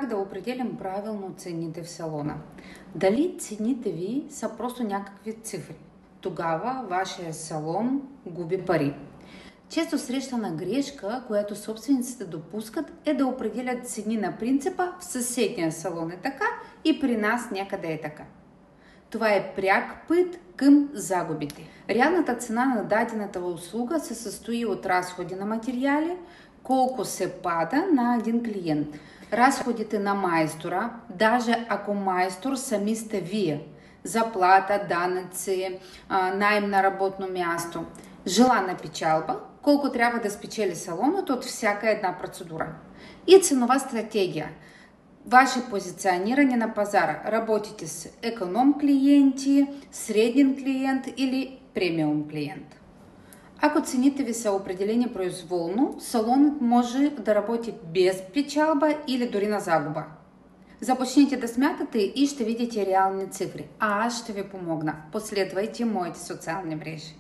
Как да определим правилно цените в салона? Дали цените ви са просто някакви цифри? Тогава вашия салон губи пари. Често срещана грешка, която собствениците допускат, е да определят цени на принципа в съседния салон е така и при нас някъде е така. Това е пряк път към загубите. Реалната цена на дадената услуга се състои от разходи на материали, колко се пада на един клиент. Разходите на майстора, даже ако майстор сами сте вие, заплата, данъци, наем на работно място, желана печалба, колко трябва да спечели салонът от всяка една процедура. И ценова стратегия. Ваше позициониране на пазара. Работите с економ клиенти, среден клиент или премиум клиент. Ако цените ви са определени произволно, салонът може да работи без печалба или дори на загуба. Започнете да смятате и ще видите реални цифри. А аз ще ви помогна. Последвайте моите социални мрежи.